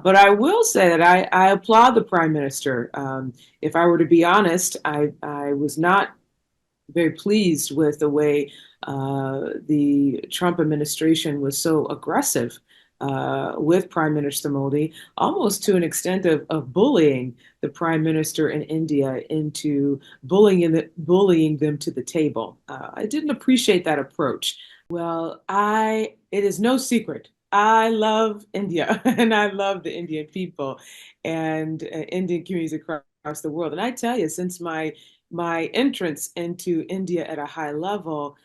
But I will say that I applaud the prime minister. If I were to be honest, I was not very pleased with the way the Trump administration was so aggressive with Prime Minister Modi, almost to an extent of bullying the Prime Minister in India into bullying them to the table. I didn't appreciate that approach. Well, it is no secret. I love India and I love the Indian people and Indian communities across the world. And I tell you, since my entrance into India at a high level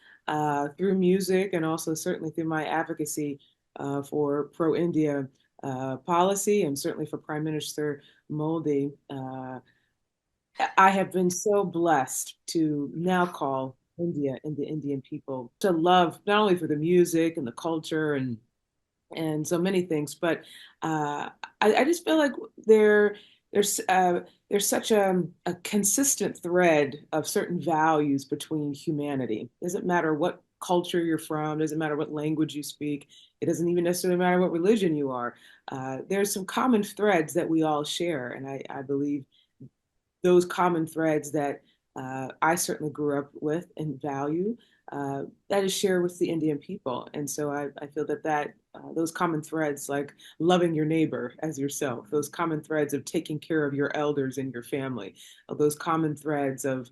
through music and also certainly through my advocacy for pro-India policy and certainly for Prime Minister Modi. I have been so blessed to now call India and the Indian people to love not only for the music and the culture and so many things. But I just feel like there's there's such a consistent thread of certain values between humanity. It doesn't matter what culture you're from, doesn't matter what language you speak, it doesn't even necessarily matter what religion you are. There's some common threads that we all share, and I believe those common threads that I certainly grew up with and value, that is shared with the Indian people. And so I feel that those common threads, like loving your neighbor as yourself, those common threads of taking care of your elders and your family, those common threads of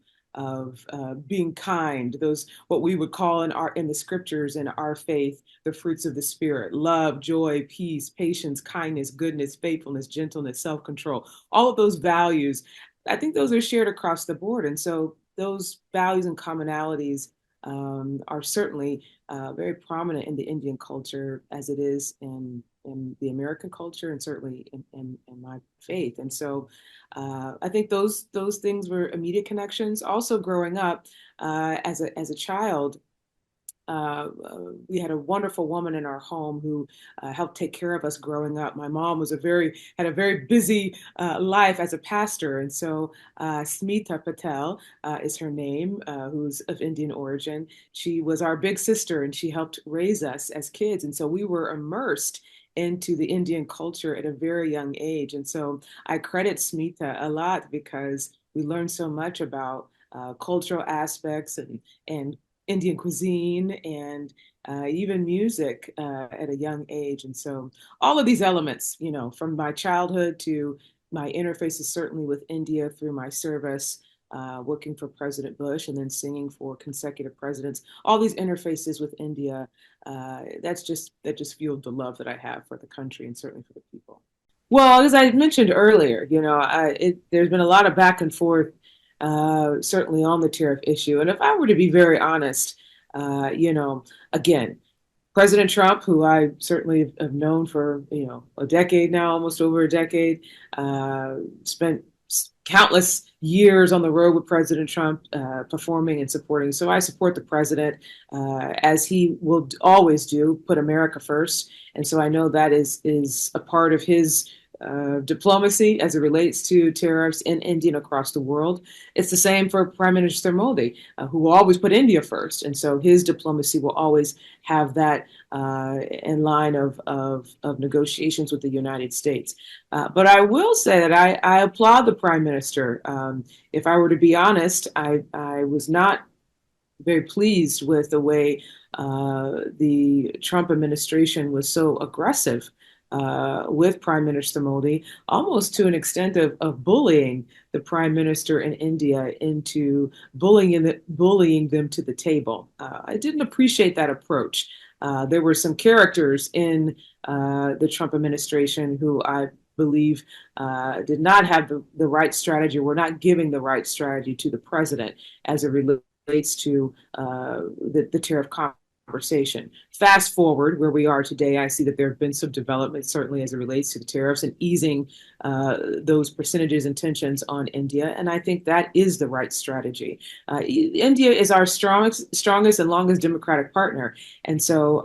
being kind, those what we would call in the scriptures in our faith, the fruits of the spirit: love, joy, peace, patience, kindness, goodness, faithfulness, gentleness, self-control. All of those values, I think those are shared across the board. And so those values and commonalities are certainly very prominent in the Indian culture as it is in the American culture and certainly in my faith. And so I think those things were immediate connections. Also, growing up as a child, we had a wonderful woman in our home who helped take care of us growing up. My mom had a very busy life as a pastor, and so Smita Patel is her name, who's of Indian origin. She was our big sister, and she helped raise us as kids, and so we were immersed into the Indian culture at a very young age. And so I credit Smita a lot because we learned so much about cultural aspects and Indian cuisine and even music at a young age. And so all of these elements, from my childhood to my interfaces certainly with India through my service, working for President Bush and then singing for consecutive presidents, all these interfaces with India, that just fueled the love that I have for the country and certainly for the people. Well, as I mentioned earlier, there's been a lot of back and forth, certainly on the tariff issue. And if I were to be very honest, again, President Trump, who I certainly have known for a decade now, almost over a decade, spent countless years on the road with President Trump, performing and supporting. So I support the president, as he will always do, put America first. And so I know that is a part of his diplomacy as it relates to tariffs in India and across the world. It's the same for Prime Minister Modi, who will always put India first. And so his diplomacy will always have that in line of negotiations with the United States. But I will say that I applaud the Prime Minister. If I were to be honest, I was not very pleased with the way the Trump administration was so aggressive with Prime Minister Modi, almost to an extent of bullying the Prime Minister in India into bullying them to the table. I didn't appreciate that approach. There were some characters in the Trump administration who I believe did not have the right strategy, were not giving the right strategy to the president as it relates to the tariff conversation. Fast forward where we are today, I see that there have been some developments, certainly as it relates to the tariffs and easing those percentages and tensions on India. And I think that is the right strategy. India is our strongest and longest democratic partner. And so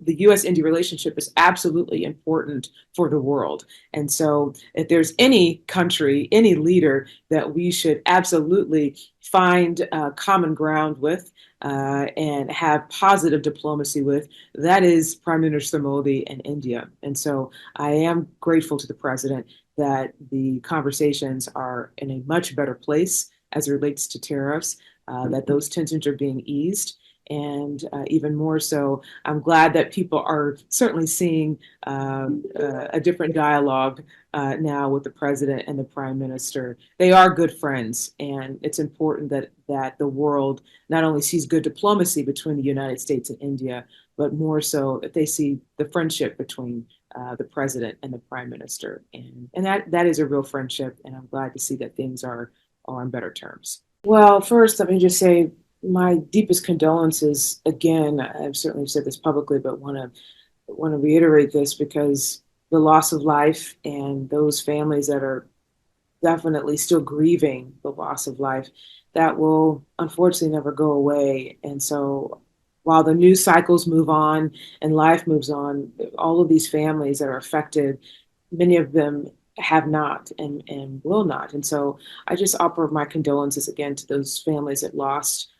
the US-India relationship is absolutely important for the world. And so if there's any country, any leader that we should absolutely find common ground with and have positive diplomacy with, that is Prime Minister Modi and India. And so I am grateful to the president that the conversations are in a much better place as it relates to tariffs, that those tensions are being eased. And even more so, I'm glad that people are certainly seeing a different dialogue now with the president and the prime minister. They are good friends, and it's important that the world not only sees good diplomacy between the United States and India, but more so that they see the friendship between the president and the prime minister, and that is a real friendship. And I'm glad to see that things are on better terms. Well, first, let me just say my deepest condolences. Again, I've certainly said this publicly, but want to reiterate this because the loss of life and those families that are definitely still grieving the loss of life, that will unfortunately never go away. And so while the news cycles move on and life moves on, all of these families that are affected, many of them have not and will not. And so I just offer my condolences again to those families that lost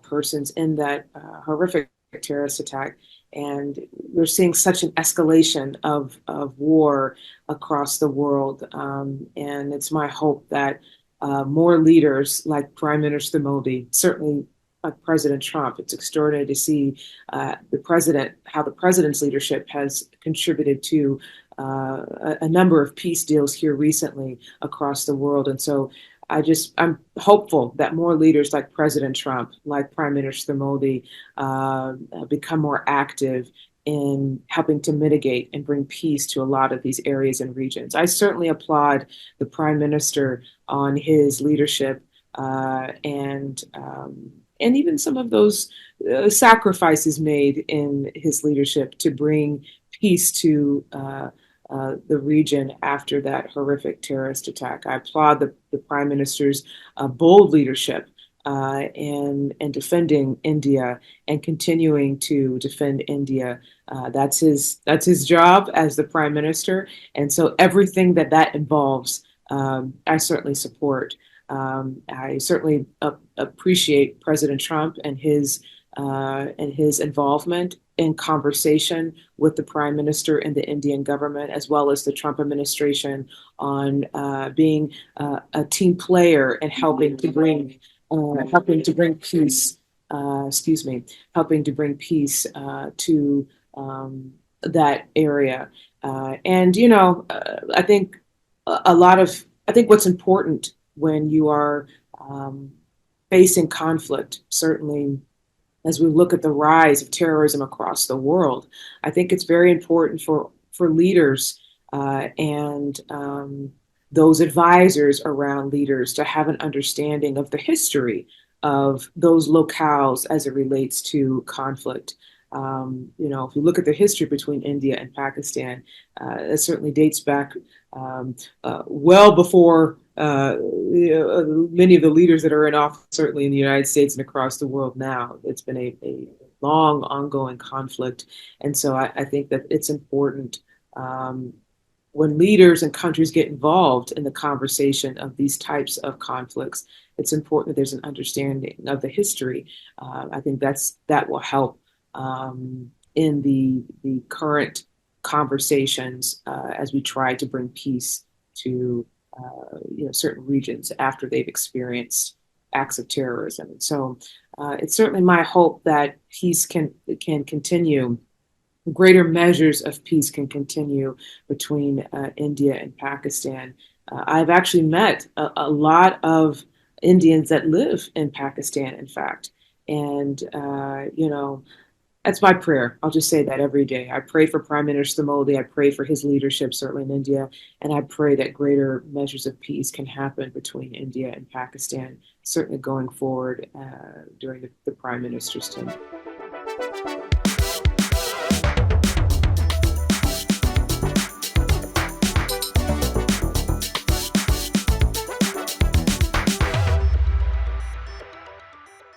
persons in that horrific terrorist attack. And we're seeing such an escalation of war across the world. And it's my hope that more leaders like Prime Minister Modi, certainly like President Trump, it's extraordinary to see how the president's leadership has contributed to a number of peace deals here recently across the world. And so I'm hopeful that more leaders like President Trump, like Prime Minister Modi, become more active in helping to mitigate and bring peace to a lot of these areas and regions. I certainly applaud the Prime Minister on his leadership and even some of those sacrifices made in his leadership to bring peace to the region after that horrific terrorist attack. I applaud the Prime Minister's bold leadership in defending India and continuing to defend India. That's his job as the Prime Minister, and so everything that involves, I certainly support. I certainly appreciate President Trump and his involvement in conversation with the Prime Minister and the Indian government, as well as the Trump administration, on being a team player and helping to bring peace. Helping to bring peace to that area. And I think I think what's important when you are facing conflict, certainly as we look at the rise of terrorism across the world, I think it's very important for leaders and those advisors around leaders to have an understanding of the history of those locales as it relates to conflict. If you look at the history between India and Pakistan, it certainly dates back well before many of the leaders that are in office, certainly in the United States and across the world now. It's been a long, ongoing conflict. And so I think that it's important when leaders and countries get involved in the conversation of these types of conflicts, it's important that there's an understanding of the history. I think that will help in the current conversations as we try to bring peace to certain regions after they've experienced acts of terrorism. And so it's certainly my hope that peace can continue. Greater measures of peace can continue between India and Pakistan. I've actually met a lot of Indians that live in Pakistan, in fact. And, that's my prayer. I'll just say that every day. I pray for Prime Minister Modi. I pray for his leadership, certainly in India. And I pray that greater measures of peace can happen between India and Pakistan, certainly going forward during the Prime Minister's tenure.